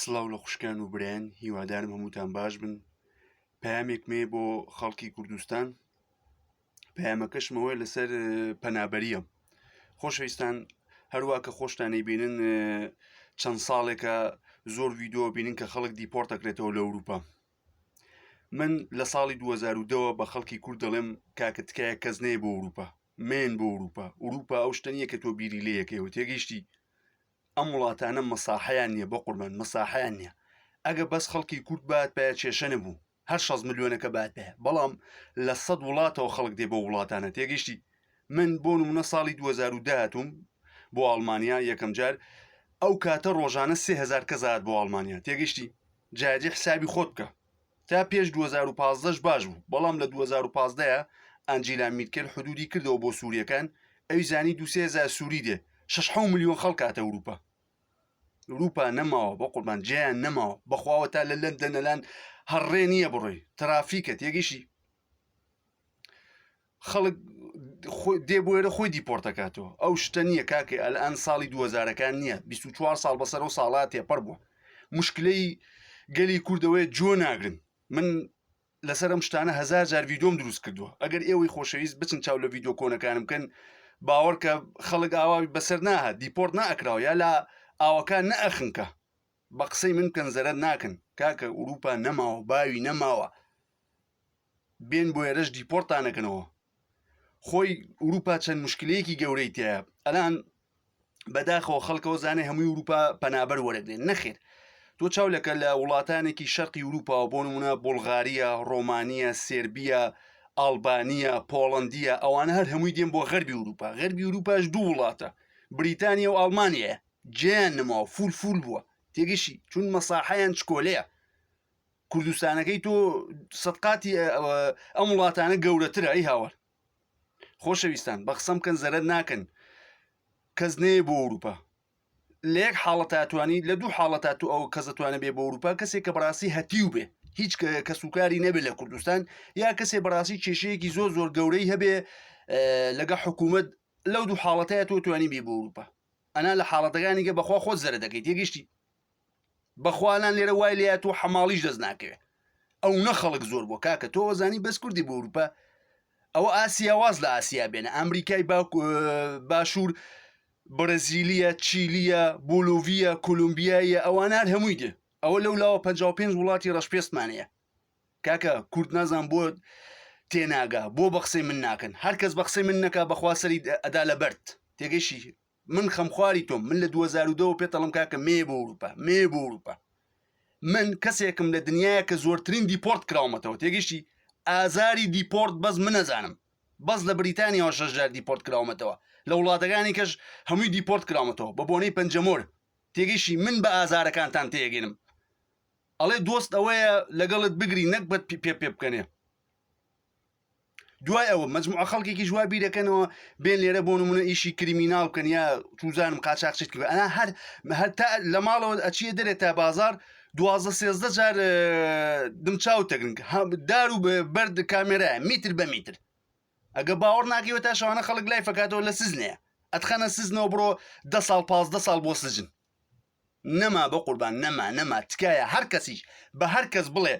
سڵاو لە خوشکان و برایان، هیوادارم هەمووتان باش بن. پەیامێک مێ بۆ خەڵکی کوردستان، پەیامەکەشمەوەی لەسەر پەنابەریە. خۆشەویستان، هەروە کە خۆشتانەی بینن چەند ساڵێکە زۆر ڤیددیۆ بینن کە خەڵک دیپۆرت دەکرێتەوە لە ئەوروپا. من لە ساڵی 2010 بە خەڵکی کورد دەڵێم کاکە تکایە کەس نەیە بۆ ئەوروپا، مێن بۆ ئەوروپا. ئەوروپا ئەو شتە نییە کە تۆ بیری لێ یەکەوە تێگەیشتی. ئەم وڵاتانە مەساحەیان نییە، بە قوربان مەساحەیان نییە. ئەگە بەس خەڵکی کورد بات پێ کێشە نەبوو، هەر 6 ملیۆنەکە بات پێ، بەڵام لە 100 وڵاتەوە خەڵک دێ بۆ وڵاتانە تێگەیشتی. من بۆ نمونە ساڵی 2010 هاتووم بۆ ئەڵمانیا یەکەم جار، ئەو کاتە ڕۆژانە 3000 کەس هات بۆ ئەڵمانیا تێگەیشتی. جارێ حسابی خۆت بکە، تا پێش 2015 باش بوو، بەڵام لە 2015 ئەنجیلا میرکل حدودی کردەوە بۆ سووریەکان، ئەوی زانی 2-3 سووری دێ، 6 ملیۆن خەڵک هاتە ئەوروپا. ئەوروپا نەماوە، بە قوربان جیان نەماوە، بەخواوە تا لە لەندەن نەلان هەڕێ نییە بڕۆی، ترافیکە تێگەیشتی. خەڵک دێ بۆ ئێرە خۆی دیپۆرتەکاتەوە، ئەو شتە نییە کاکە ئەلئان ساڵی 2000ەکان نییە، 24 ساڵ بەسەر و ساڵات تێپەر بووە. مشکلەی گەلی کوردەوەی جۆ ناگرن. من لەسەر ئەم شتانە 1000 جار ڤیددیۆم دروست کردووە. ئەگەر ئێوەی خۆشەویست بچن چاو لە ڤیددیۆ کۆنەکانم بکەن، باوەڕکە خەڵک ئاواوی بەسەر ناهات، دیپۆرت نائەکراوە یا لە ئاوەکان نەئەخنکە. بە قسەی من بکەن زەرەر ناکەن کاکە ئەوروپا نەماوە، باوی نەماوە، بێن بۆ ئێرەش دیپۆرتانەکەنەوە. خۆی ئەوروپا چەند مشکلەیەکی گەورەی تایە. ئەلان بەداخەوە خەڵکەوە زانێ هەمووی ئەوروپا پەنابەر وەرەگرێن، نەخێر. تۆ چاولەکە لە وڵاتانێکی شەرقی ئەوروپاوە بۆ نمونە بوڵغاریە، ڕۆمانیە، سێربیە، ئەڵبانیە، پۆڵەندیە، ئەوانە هەر هەمووی دێن بۆ غەربی ئەوروپا. غەربی ئەوروپاش دوو وڵاتە، بریتانیا و ئەڵمانیە. جیان نەماوە، فول بووە تێگەشی، چون مەساحەیان چکۆلەیە. کوردستانەکەی تۆ سەدقاتی ئەم وڵاتانە گەورەترە. ئەی هاوار خۆشەویستان، بە قسەم بکەن زەرەر ناکەن، کەس نەیە بۆ ئەوروپا. لە یەک حاڵەت هاتوانی، لە دوو حاڵەت هاتوو ئەو کەس دەتوانێت بێ بۆ ئەوروپا، کەسێک کە بەڕاستی هەتیو بێ، هیچ کەسوکاری نەبێت لە کوردستان، یا کەسێک بەڕاستی کێشەیەکی زۆر گەورەی هەبێ لەگە حکوومەت. لەو دوو حاڵەتەیە تۆ توانی بێ بۆ ئەوروپا. ئەنا لە حاڵەتەکانیکە بەخوا خۆت زەرە دەکەیت تێگەیشتی. بەخوالان لێرە وای لێ تۆ حەماڵیش دەست ناکەوێت. ئەو نە خەڵک زۆر بۆ کاکە تۆ وەزانی بەس کوردی بۆ ئەوروپا. ئەوە ئاسیاواز لە ئاسیا بێنە، ئەمریکای باشوور، برەزیلیە، چیلیە، بۆلۆڤیە، کۆلۆمبیایە، ئەوانە هەر هەمووی دێ. ئەوە لەولاوە 55 وڵاتی ڕەشپێستمانەیە. کاکە کورد نازان بۆ تێناگا، بۆ بە قسەی من ناکەن. هەر کەس بە قسەی من نەکا بەخوا سەری ئەدا لە بەرد تێگەیشتی. من خەمخواری تۆم، من لە 2010 پێ دەڵم کاکە مێ بۆ ئەوروپا، مێ بۆ ئەوروپا. من کەسێکم لە دنیاە کە زۆرترین دیپۆرت کراومەتەوە تێگەیشتی. ئازاری دیپۆرت بەس من نەزانم، بەس لە بریتانیاوە 6 جار دیپۆرت کراومەتەوە، لە وڵاتەکانی کەش هەمووی دیپۆرت کراومەتەوە بە بۆنەی پەنجەمۆر تێگەیشتی. من بە ئازارەکانتان تێگەێنم. ئەڵێ دۆست ئەوەیە لەگەڵت بگری، نەک بەت پێ بکەنێ. دوای ئەوە مەجموعە خەڵکێکی جووا بیرەکەنەوە بێن لێرە بۆ نمونە ئیشی کریمیناڵ بکەن، یا تووزانم قاچاقچیت کرد. ئەنا هەر تا لە ماڵەوە ئەچیە دەرێت تا بازار 12-13 جار دمچاو تەگرنگ، دار و بەرد کامێرایە میتر بە میتر. ئەگە باوەڕ ناکەوە تا شەوانە خەڵک لای فەکاتەوە لە سزنەیە، ئەتخەنە سزنەوە بڕۆ 10 ساڵ 15 ساڵ بۆ سجن. نەما بە قوربان، نەما تکایە هەر کەسیش بە هەر کەس بڵێ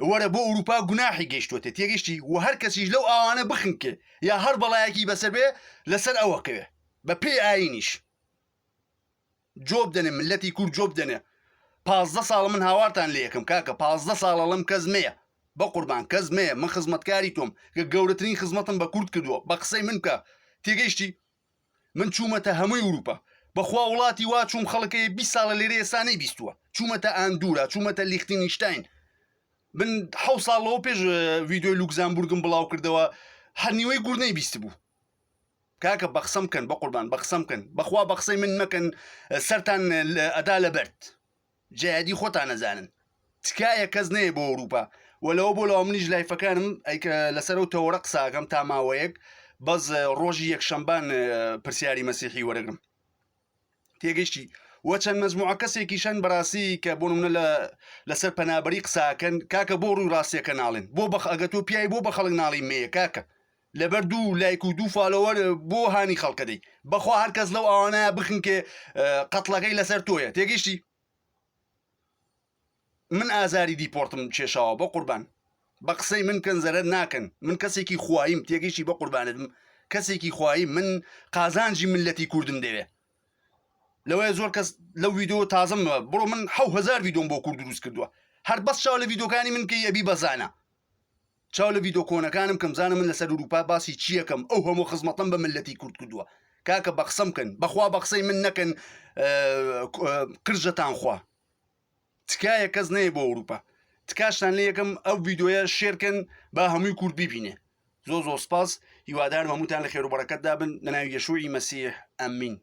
وەرە بۆ ئەوروپا گوناحی گەیشتوتە تێگەیشتی، و هەر کەسیش لەو ئاوانە بخنکێ، یا هەر بەڵایەکی بەسەر بێ لەسەر ئەوەکەوێ بە پێی ئاینیش جۆ بدەنێ، ملەتی کورد جۆ بدەنێ. 15 ساڵ من هاوارتان لێ یەکەم کاکە، 15 ساڵەڵم کەس مەیە، بە قوربان کەس مەیە. من خزمەتکاری تۆم کە گەورەترین خزمەتم بە کورد کردووە، بە قسەی من بکە تێگەیشتی. من چوومەتە هەمووی ئەوروپا، بەخوا وڵاتی وا چووم خەڵکەیە 20 ساڵە لێرە ئێسانەی بیستووە، چوومەتە ئاندورا، چوومەتە لیختینشتاین. من 7 ساڵەوە پێش ڤیددیۆی لوکزامبورگم بڵاو کردەوە، هەر نیوەی گوڕنەی بیست بوو. کاکە بە قسەم بکەن، بە قوربان بە قسەم بکەن، بەخوا بە قسەی من مەکەن، سەرتان ئەدا لە بەرد، جیادی خۆتان نەزانن. تکایە کەس نەیە بۆ ئەوروپا. وەلەوە بۆ لەوە منیش لایفەکانم ئەیکە لەسەر ئەو تەوەرە قساکەم تا ماوەیەک، بەس ڕۆژی یەکشەمبان پرسیاری مەسیحی وەرەگرم تێگەیشتی. وە چەند مەجموعە کەسێکیشان بەڕاستی کە بۆ نمونە لەسەر پەنابەری قساکەن، کاکە بۆ ڕووی ڕاستیەکە ناڵێن، بۆ ئەگە تۆ پیاوی بۆ بە خەڵک ناڵی مەیە کاکە، لەبەر دوو لایک و دوو فالۆوەر بۆ هانی خەڵکە دەی. بەخوا هەر کەس لەو ئەوانەیە بخنکێ قەتڵەکەی لەسەر تۆیە تێگەیشتی. من ئازاری دیپۆرتم کێشاوە بە قوربان بە قسەی من کەن زەرەر ناکەن من کەسێکی خوایم تێگەیشتی بە قوربانتم کەسێکی خوایم من قازانجی ملەتی کوردم دەوێ لەوەیە زۆر کەس لەو ویددیو تازم بڕۆ من 1000 ویددیۆم بۆ کورد دروست کردووە هەر بەس چاو لە ویددیۆکانی من کە ئەبی بەزانە چاو لە ویددیۆ کۆنەکانم کەم زانە من لەسەر ئەوروپا باسی چیەکەم ئەو هەموو خزمەتم بە ملەتی کورد کردووە کاکە بە قسەم کەن بەخوا بە قسەی من نەکەن قرژەتان خوا تکایە کەس نەیە بۆ ئەوروپا تکاشتان لێ یەکەم ئەو ویددیۆیە شێرکەن با هەمووی کورد بیبینێ زۆ سپاس هیوادارم هەمووتان لە خێر و بەڕەکەتدا بن لە ناوی یەشوعی مەسیح ئەمین